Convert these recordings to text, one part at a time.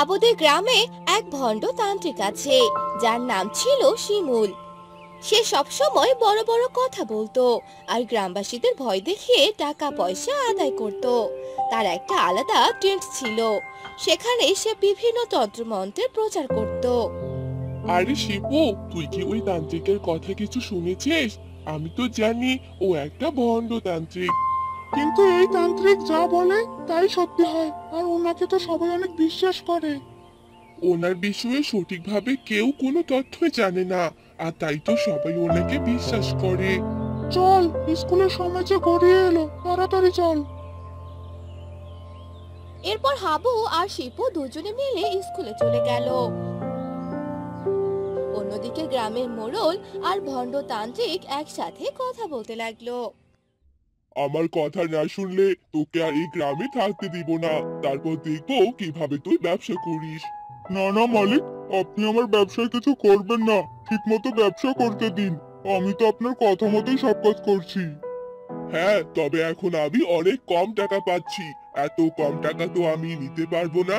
হাবুদের গ্রামে এক ভণ্ড তান্ত্রিক আছে, যার নাম ছিল শিমুল। সে সবসময় বড় বড় কথা বলতো আর গ্রামবাসীদের ভয় দেখিয়ে টাকা পয়সা আদায় করত। তার একটা আলাদা টেন্ট ছিল, সেখানে সে বিভিন্ন তন্ত্রমন্ত্রের প্রচার করত। আরে শিপু, তুই কি ওই তান্ত্রিকের কথা কিছু শুনেছিস? আমি তো জানি ও একটা ভণ্ড তান্ত্রিক। কিন্তু এই তান্ত্রিক যা বলে তাই সত্যি হয়, আর ওনাকে তো সবাই অনেক বিশ্বাস করে। ওনার বিষয়ে সঠিকভাবে কেউ কোনো তথ্যই জানে না, আর তাই তো সবাই ওনাকে বিশ্বাস করে। চল, স্কুলের সময় যে গড়িয়ে এলো, তাড়াতাড়ি চল। এরপর হাবু আর শিপু দুজনে মিলে স্কুলে চলে গেল। অন্যদিকে গ্রামের মোড়ল আর ভণ্ড তান্ত্রিক একসাথে কথা বলতে লাগলো। আমার কথা না শুনলে তোকে আর এই গ্রামে থাকতে দিব না। তারপর দেখবো কিভাবে তুই ব্যবসা করিস। না না মালিক, আপনি আমার ব্যবসায় কিছু করবেন না। ঠিক মতো ব্যবসা করতে দিন। আমি তো আপনার কথা মতোই সব কাজ করছি। হ্যাঁ, তবে এখন আমি অনেক কম টাকা পাচ্ছি। এত কম টাকা তো আমি নিতে পারবো না।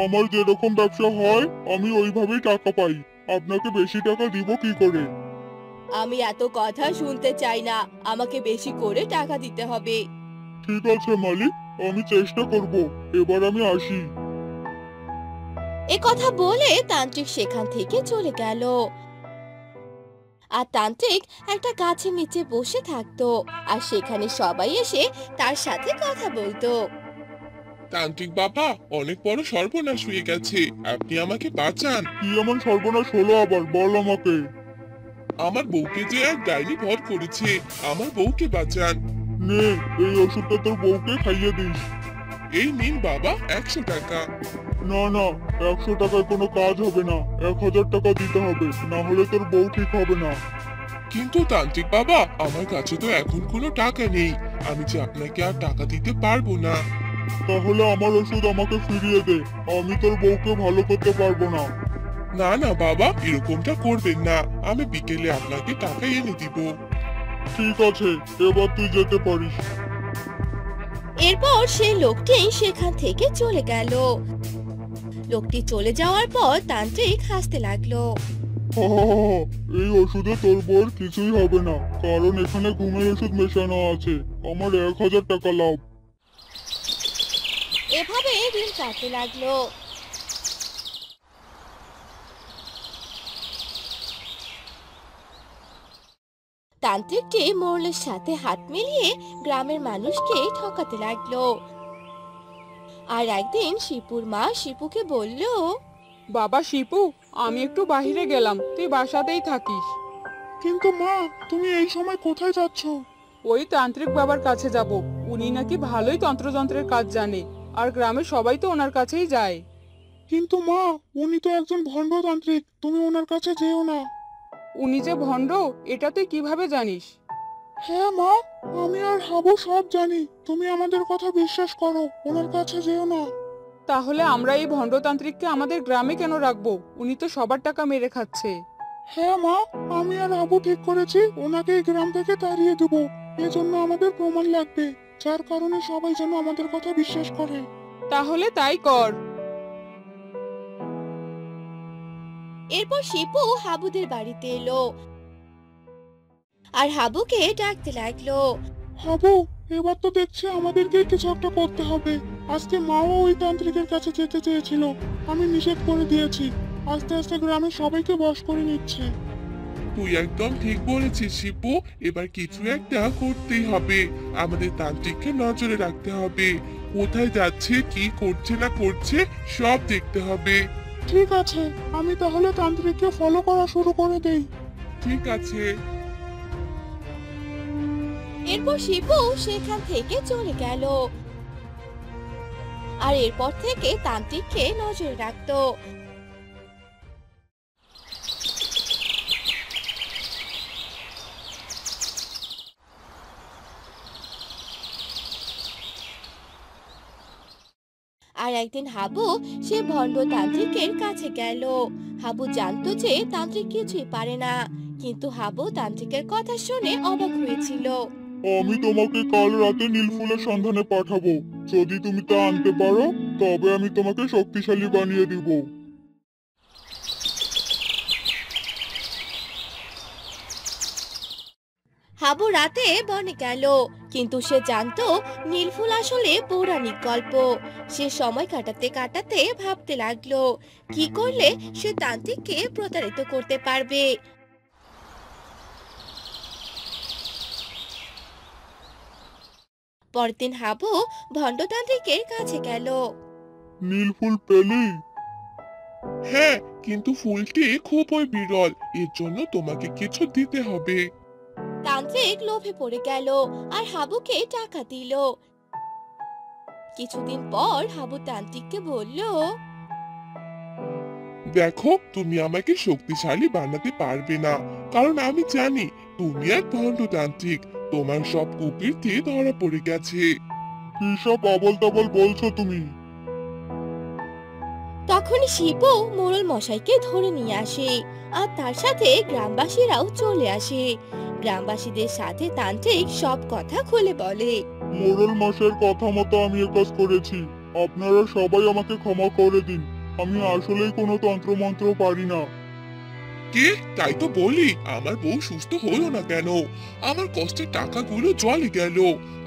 আমার যেরকম ব্যবসা হয় আমি ওইভাবেই টাকা পাই। আপনাকে বেশি টাকা দিব কি করে? আমি এত কথা শুনতে চাই না, আমাকে বেশি করে টাকা দিতে হবে। ঠিক আছে মালিক, আমি চেষ্টা করব। এবার আমি আসি। এ কথা বলে তান্ত্রিক সেখান থেকে চলে গেল। আর তান্ত্রিক একটা গাছের নিচে বসে থাকতো, আর সেখানে সবাই এসে তার সাথে কথা বলতো। তান্ত্রিক বাবা, অনেক বড় সর্বনাশ হয়ে গেছে, আপনি আমাকে বাঁচান। কি এমন সর্বনাশ হলো আবার, বল আমাকে। আমার বউকে যে এক ডাইনি ভর করেছে, আমার বউকে বাঁচান। নে, এই ওষুধটা তোর বউকে খাইয়ে দিস। এই নিন বাবা, 100 টাকা। না না, 100 টাকায় কোনো কাজ হবে না। 1000 টাকা দিতে হবে, না হলে তোর বউ ঠিক হবে না। কিন্তু তান্ত্রিক বাবা, আমার কাছে তো এখন কোনো টাকা নেই, আমি যে আপনাকে আর টাকা দিতে পারবো না। তাহলে আমার ওষুধ আমাকে ফিরিয়ে দে। আমি তোর বউকে ভালো করতে পারবো না। না না বাবা, এরকমটা করবেন না, আমি বিকেলে আপনাকে টাকা এনে দিব। ঠিক আছে, এবার তুই যেতে পারিস। এরপর সেই লোকটি সেখান থেকে চলে গেল। লোকটি চলে যাওয়ার পর তান্ত্রিক হাসতে লাগলো। হা হা হা হা, এই ওষুধে তোর বউর কিছুই হবে না, কারণ এখানে ঘুমের ওষুধ মেশানো আছে। আমার 1000 টাকা লাভ। এভাবে দিন কাটতে লাগলো। তান্ত্রিকটি মোড়লের সাথে হাত মিলিয়ে গ্রামের মানুষকে ঠকাতে লাগলো। আর একদিন শিপুর মা শিপুকে বলল, বাবা শিপু, আমি একটু বাইরে গেলাম, তুই বাসাতেই থাকিস। কিন্তু মা, তুমি এই সময় কোথায় যাচ্ছ? ওই তান্ত্রিক বাবার কাছে যাব। উনি নাকি ভালোই তন্ত্রযন্ত্রের কাজ জানে, আর গ্রামের সবাই তো ওনার কাছেই যায়। কিন্তু মা, উনি তো একজন ভণ্ডতান্ত্রিক, তুমি ওনার কাছে যেও না। উনি যে ভণ্ড, এটা তুই কিভাবে জানিস? হ্যাঁ মা, আমি আর হাবু সব জানি। তুমি আমাদের কথা বিশ্বাস করো, ওনার কাছে যেও না। তাহলে আমরা এই ভণ্ডতান্ত্রিককে আমাদের গ্রামে কেন রাখবো? উনি তো সবার টাকা মেরে খাচ্ছে। হ্যাঁ মা, আমি আর হাবু ঠিক করেছি ওনাকে এই গ্রাম থেকে তাড়িয়ে দেবো। এজন্য আমাদের প্রমাণ লাগবে, যার কারণে সবাই যেন আমাদের কথা বিশ্বাস করে। তাহলে তাই কর। এরপর শিপু হাবুদের বাড়িতে এলো আর হাবুকে ডাকতে লাগলো। হাবু, এবার তো দেখছি আমাদেরকে কিছু একটা করতে হবে। আজকে মাও ওই তান্ত্রিকের কাছে যেতে চেয়েছিল, আমি নিষেধ করে দিয়েছি। আস্তে আস্তে গ্রামের সবাইকে বশ করে নিচ্ছে। তুই একদম ঠিক বলেছিস শিপু, এবার কিছু একটা করতেই হবে। আমাদের তান্ত্রিককে নজরে রাখতে হবে, কোথায় যাচ্ছে, কি করছে না করছে, সব দেখতে হবে। ঠিক আছে, আমি তাহলে তান্ত্রিককে ফলো করা শুরু করে দেই। ঠিক আছে। এরপর শিপু সেখান থেকে চলে গেল আর এরপর থেকে তান্ত্রিককে নজরে রাখতো। আর একদিন হাবু সে ভণ্ড তান্ত্রিকের কাছে গেল। হাবু জানতো যে তান্ত্রিক কিছুই পারে না, কিন্তু হাবু তান্ত্রিকের কথা শুনে অবাক হয়েছিল। আমি তোমাকে কাল রাতে নীলফুলের সন্ধানে পাঠাবো। যদি তুমি তা আনতে পারো তবে আমি তোমাকে শক্তিশালী বানিয়ে দিব। হাবু রাতে বনে গেল, কিন্তু সে জানতো নীলফুল আসলে পৌরাণিক গল্প। সে সময় কাটাতে কাটাতে ভাবতে লাগলো কি করলে সে তান্ত্রিককে প্রতারিত করতে পারবে। পরের দিন হাবু ভণ্ডতান্ত্রিকের কাছে গেল। নীল ফুল পেলি? হ্যাঁ, কিন্তু ফুলটি খুবই বিরল, এর জন্য তোমাকে কিছু দিতে হবে। তান্ত্রিক লোভে পড়ে গেল আর হাবুকে টাকা দিল। কিছুদিন পর হাবু তান্ত্রিককে বলল, দেখো, তুমি আমাকে শক্তিশালী বানাতে পারবে না, কারণ আমি জানি তুমি এক ভণ্ডতান্ত্রিক। তোমার সব কুকীর্তি ধরা পড়ে গেছে। কি সব আবল তাবল বলছো তুমি? তখনই শিবু মোড়ল মশাইকে ধরে নিয়ে আসে আর তার সাথে গ্রামবাসীরাও চলে আসে। গ্রামবাসীদের সাথে তান্ত্রিক সব কথা খুলে বলে। মোড়ল মশাইয়ের কথা মতো আমি এ কাজ করেছি, আপনারা সবাই আমাকে ক্ষমা করে দিন। আমি আসলেই কোনো তন্ত্রমন্ত্র পারি না। কে? তাই তো বলি, আমার বউ সুস্থ হলো না কেন? আমার কষ্টের টাকাগুলো জলে গেল।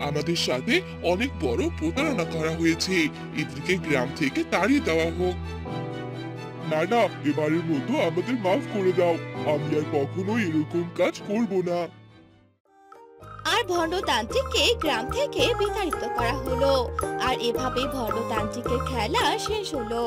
আমাদের সাথে অনেক বড় প্রতারণা করা হয়েছে, এদেরকে গ্রাম থেকে তাড়িয়ে দেওয়া হোক। না না, এবারের মতো আমাদের মাফ করে দাও, আমি আর কখনোই এরকম কাজ করব না। আর ভণ্ডতান্ত্রিককে গ্রাম থেকে বিতাড়িত করা হলো। আর এভাবে ভণ্ডতান্ত্রিকের খেলা শেষ হলো।